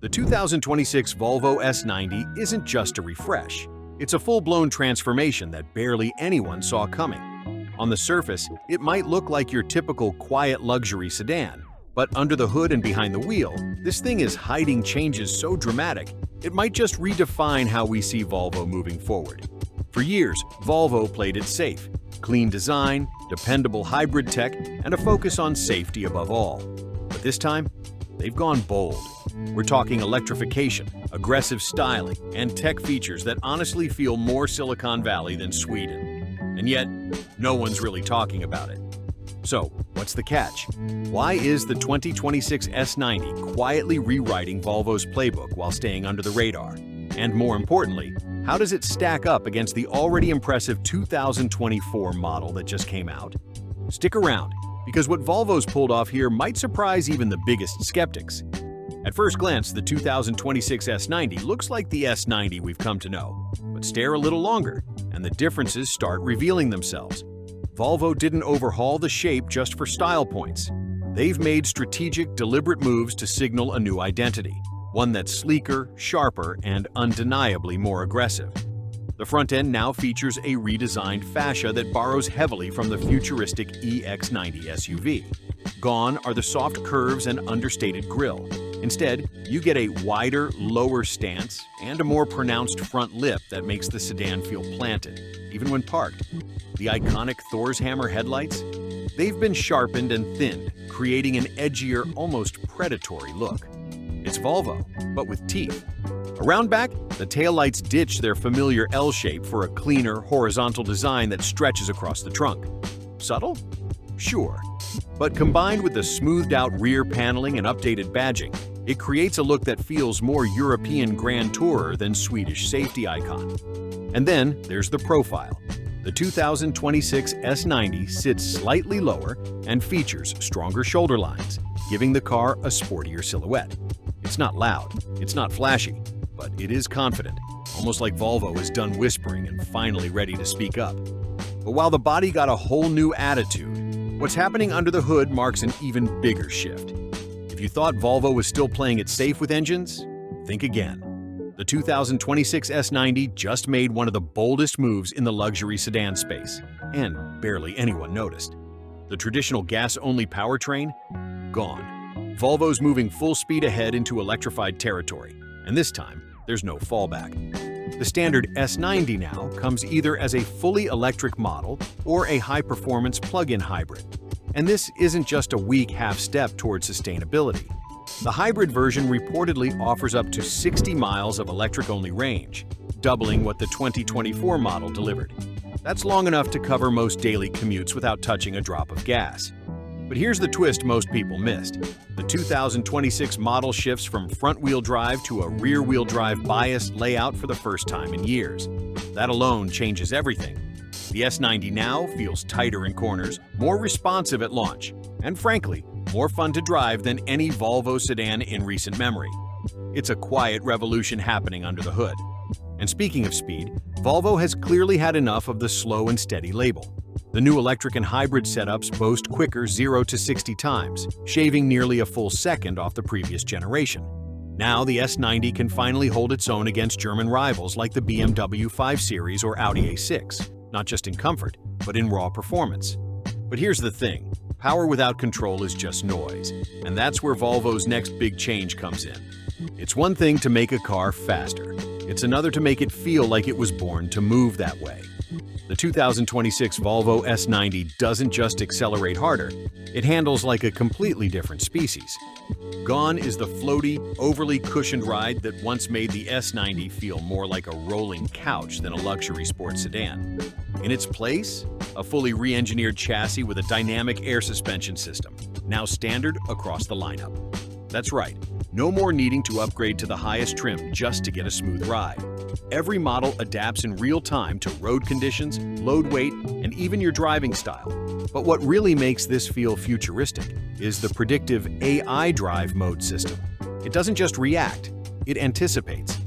The 2026 Volvo S90 isn't just a refresh. It's a full-blown transformation that barely anyone saw coming. On the surface, it might look like your typical quiet luxury sedan, but under the hood and behind the wheel, this thing is hiding changes so dramatic, it might just redefine how we see Volvo moving forward. For years, Volvo played it safe. Clean design, dependable hybrid tech, and a focus on safety above all. But this time, they've gone bold. We're talking electrification, aggressive styling, and tech features that honestly feel more Silicon Valley than Sweden. And yet, no one's really talking about it. So, what's the catch? Why is the 2026 S90 quietly rewriting Volvo's playbook while staying under the radar? And more importantly, how does it stack up against the already impressive 2024 model that just came out? Stick around, because what Volvo's pulled off here might surprise even the biggest skeptics. At first glance, the 2026 S90 looks like the S90 we've come to know. But stare a little longer, and the differences start revealing themselves. Volvo didn't overhaul the shape just for style points. They've made strategic, deliberate moves to signal a new identity, one that's sleeker, sharper, and undeniably more aggressive. The front end now features a redesigned fascia that borrows heavily from the futuristic EX90 SUV. Gone are the soft curves and understated grille. Instead, you get a wider, lower stance and a more pronounced front lip that makes the sedan feel planted, even when parked. The iconic Thor's hammer headlights? They've been sharpened and thinned, creating an edgier, almost predatory look. It's Volvo, but with teeth. Around back, the taillights ditch their familiar L shape for a cleaner, horizontal design that stretches across the trunk. Subtle? Sure. But combined with the smoothed-out rear paneling and updated badging, it creates a look that feels more European Grand Tourer than Swedish safety icon. And then there's the profile. The 2026 S90 sits slightly lower and features stronger shoulder lines, giving the car a sportier silhouette. It's not loud, it's not flashy, but it is confident, almost like Volvo is done whispering and finally ready to speak up. But while the body got a whole new attitude, what's happening under the hood marks an even bigger shift. If you thought Volvo was still playing it safe with engines, think again. The 2026 S90 just made one of the boldest moves in the luxury sedan space, and barely anyone noticed. The traditional gas-only powertrain? Gone. Volvo's moving full speed ahead into electrified territory, and this time, there's no fallback. The standard S90 now comes either as a fully electric model or a high-performance plug-in hybrid. And this isn't just a weak half-step toward sustainability. The hybrid version reportedly offers up to 60 miles of electric-only range, doubling what the 2024 model delivered. That's long enough to cover most daily commutes without touching a drop of gas. But here's the twist most people missed. The 2026 model shifts from front-wheel drive to a rear-wheel drive biased layout for the first time in years. That alone changes everything. The S90 now feels tighter in corners, more responsive at launch, and frankly, more fun to drive than any Volvo sedan in recent memory. It's a quiet revolution happening under the hood. And speaking of speed, Volvo has clearly had enough of the slow and steady label. The new electric and hybrid setups boast quicker 0 to 60 times, shaving nearly a full second off the previous generation. Now the S90 can finally hold its own against German rivals like the BMW 5 Series or Audi A6, not just in comfort, but in raw performance. But here's the thing, power without control is just noise, and that's where Volvo's next big change comes in. It's one thing to make a car faster, it's another to make it feel like it was born to move that way. The 2026 Volvo S90 doesn't just accelerate harder, it handles like a completely different species. Gone is the floaty, overly cushioned ride that once made the S90 feel more like a rolling couch than a luxury sports sedan. In its place, a fully re-engineered chassis with a dynamic air suspension system, now standard across the lineup. That's right, no more needing to upgrade to the highest trim just to get a smooth ride. Every model adapts in real time to road conditions, load weight, and even your driving style. But what really makes this feel futuristic is the predictive AI drive mode system. It doesn't just react, it anticipates.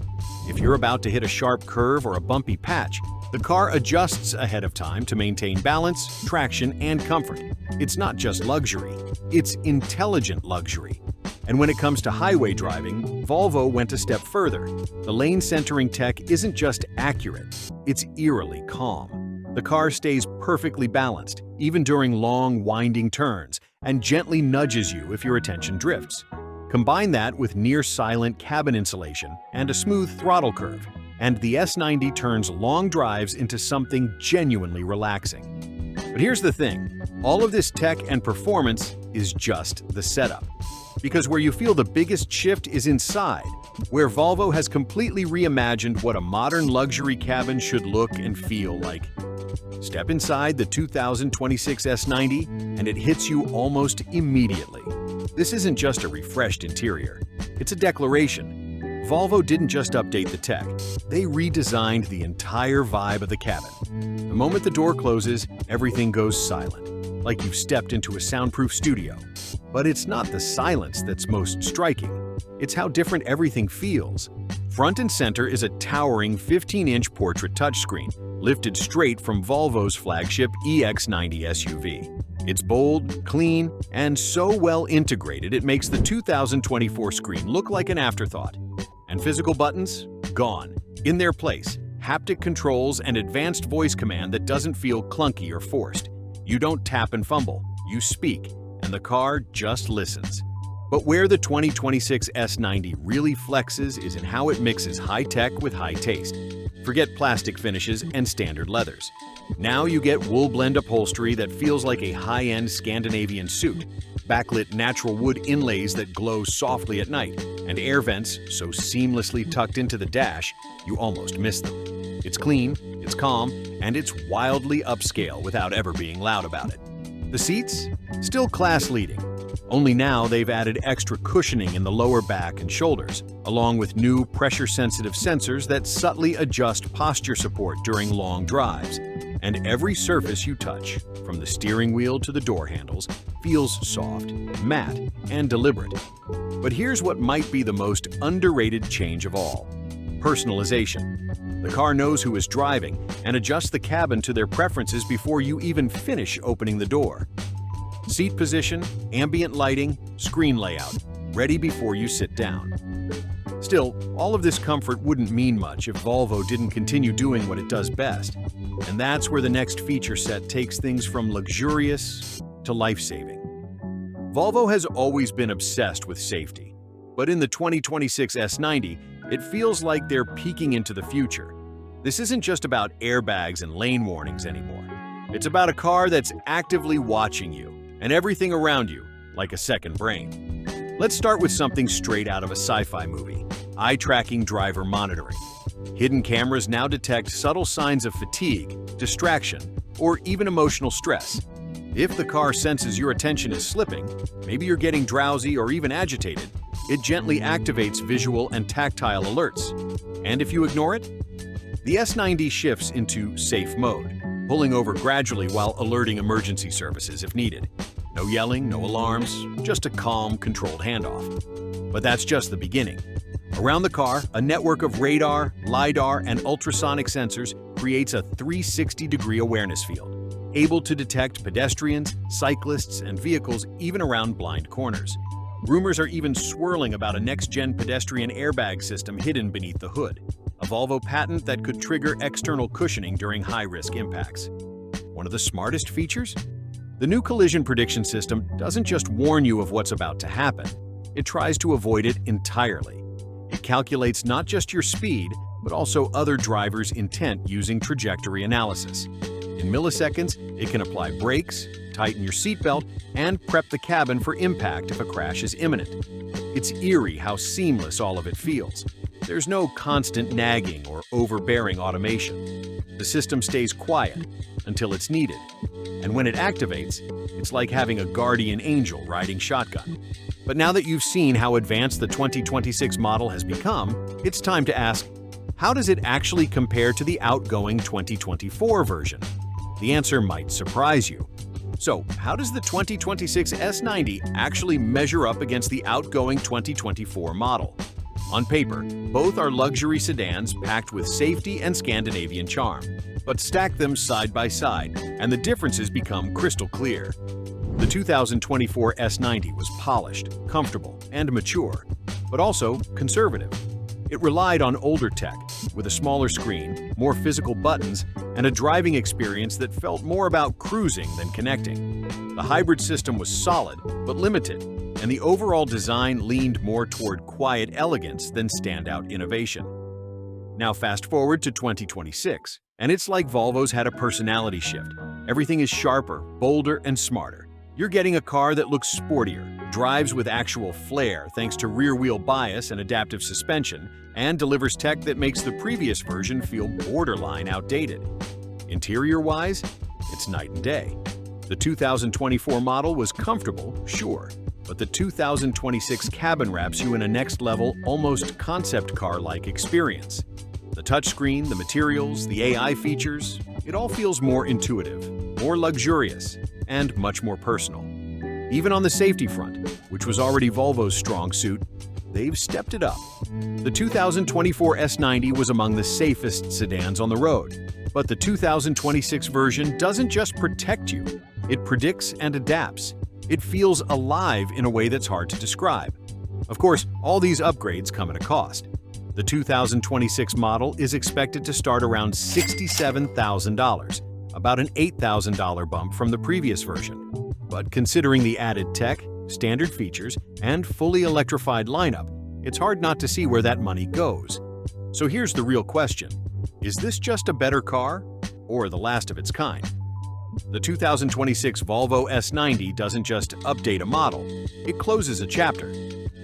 If you're about to hit a sharp curve or a bumpy patch, the car adjusts ahead of time to maintain balance, traction, and comfort. It's not just luxury, it's intelligent luxury. And when it comes to highway driving, Volvo went a step further. The lane centering tech isn't just accurate, it's eerily calm. The car stays perfectly balanced, even during long, winding turns, and gently nudges you if your attention drifts. Combine that with near-silent cabin insulation and a smooth throttle curve, and the S90 turns long drives into something genuinely relaxing. But here's the thing, all of this tech and performance is just the setup. Because where you feel the biggest shift is inside, where Volvo has completely reimagined what a modern luxury cabin should look and feel like. Step inside the 2026 S90 and it hits you almost immediately. This isn't just a refreshed interior, it's a declaration. Volvo didn't just update the tech, they redesigned the entire vibe of the cabin. The moment the door closes, everything goes silent, like you've stepped into a soundproof studio. But it's not the silence that's most striking, it's how different everything feels. Front and center is a towering 15-inch portrait touchscreen, lifted straight from Volvo's flagship EX90 SUV. It's bold, clean, and so well integrated it makes the 2024 screen look like an afterthought. And physical buttons? Gone. In their place, haptic controls and advanced voice command that doesn't feel clunky or forced. You don't tap and fumble, you speak, and the car just listens. But where the 2026 S90 really flexes is in how it mixes high-tech with high taste. Forget plastic finishes and standard leathers. Now you get wool blend upholstery that feels like a high-end Scandinavian suit, backlit natural wood inlays that glow softly at night, and air vents so seamlessly tucked into the dash you almost miss them. It's clean, it's calm, and it's wildly upscale without ever being loud about it. The seats? Still class-leading. Only now they've added extra cushioning in the lower back and shoulders, along with new pressure-sensitive sensors that subtly adjust posture support during long drives. And every surface you touch, from the steering wheel to the door handles, feels soft, matte, and deliberate. But here's what might be the most underrated change of all: personalization. The car knows who is driving and adjusts the cabin to their preferences before you even finish opening the door. Seat position, ambient lighting, screen layout, ready before you sit down. Still, all of this comfort wouldn't mean much if Volvo didn't continue doing what it does best. And that's where the next feature set takes things from luxurious to life-saving. Volvo has always been obsessed with safety, but in the 2026 S90, it feels like they're peeking into the future. This isn't just about airbags and lane warnings anymore. It's about a car that's actively watching you and everything around you, like a second brain. Let's start with something straight out of a sci-fi movie: eye-tracking driver monitoring. Hidden cameras now detect subtle signs of fatigue, distraction, or even emotional stress. If the car senses your attention is slipping, maybe you're getting drowsy or even agitated, it gently activates visual and tactile alerts. And if you ignore it, the S90 shifts into safe mode, pulling over gradually while alerting emergency services if needed. No yelling, no alarms, just a calm, controlled handoff. But that's just the beginning. Around the car, a network of radar, LiDAR, and ultrasonic sensors creates a 360-degree awareness field, able to detect pedestrians, cyclists, and vehicles even around blind corners. Rumors are even swirling about a next-gen pedestrian airbag system hidden beneath the hood, a Volvo patent that could trigger external cushioning during high-risk impacts. One of the smartest features? The new collision prediction system doesn't just warn you of what's about to happen, it tries to avoid it entirely. It calculates not just your speed, but also other drivers' intent using trajectory analysis. In milliseconds, it can apply brakes, tighten your seatbelt, and prep the cabin for impact if a crash is imminent. It's eerie how seamless all of it feels. There's no constant nagging or overbearing automation. The system stays quiet until it's needed, and when it activates, it's like having a guardian angel riding shotgun. But now that you've seen how advanced the 2026 model has become, it's time to ask, how does it actually compare to the outgoing 2024 version? The answer might surprise you. So, how does the 2026 S90 actually measure up against the outgoing 2024 model? On paper, both are luxury sedans packed with safety and Scandinavian charm. But stack them side by side, and the differences become crystal clear. The 2024 S90 was polished, comfortable, and mature, but also conservative. It relied on older tech, with a smaller screen, more physical buttons, and a driving experience that felt more about cruising than connecting. The hybrid system was solid, but limited, and the overall design leaned more toward quiet elegance than standout innovation. Now fast forward to 2026, and it's like Volvo's had a personality shift. Everything is sharper, bolder, and smarter. You're getting a car that looks sportier, drives with actual flair thanks to rear-wheel bias and adaptive suspension, and delivers tech that makes the previous version feel borderline outdated. Interior-wise, it's night and day. The 2024 model was comfortable, sure, but the 2026 cabin wraps you in a next-level, almost concept car-like experience. The touchscreen, the materials, the AI features, it all feels more intuitive, more luxurious, and much more personal. Even on the safety front, which was already Volvo's strong suit, they've stepped it up. The 2024 S90 was among the safest sedans on the road, but the 2026 version doesn't just protect you, it predicts and adapts. It feels alive in a way that's hard to describe. Of course, all these upgrades come at a cost. The 2026 model is expected to start around $67,000, about an $8,000 bump from the previous version. But considering the added tech, standard features, and fully electrified lineup, it's hard not to see where that money goes. So here's the real question. Is this just a better car, or the last of its kind? The 2026 Volvo S90 doesn't just update a model, it closes a chapter.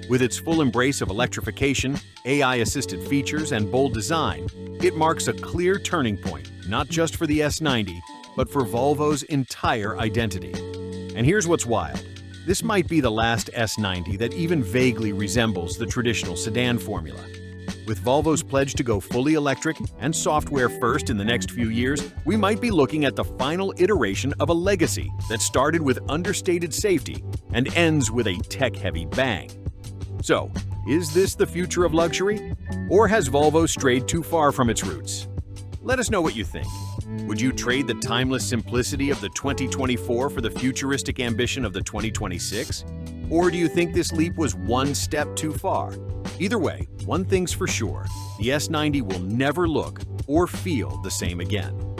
With its full embrace of electrification, AI-assisted features, and bold design, it marks a clear turning point, not just for the S90, but for Volvo's entire identity. And here's what's wild. This might be the last S90 that even vaguely resembles the traditional sedan formula. With Volvo's pledge to go fully electric and software first in the next few years, we might be looking at the final iteration of a legacy that started with understated safety and ends with a tech-heavy bang. So, is this the future of luxury? Or has Volvo strayed too far from its roots? Let us know what you think. Would you trade the timeless simplicity of the 2024 for the futuristic ambition of the 2026? Or do you think this leap was one step too far? Either way, one thing's for sure, the S90 will never look or feel the same again.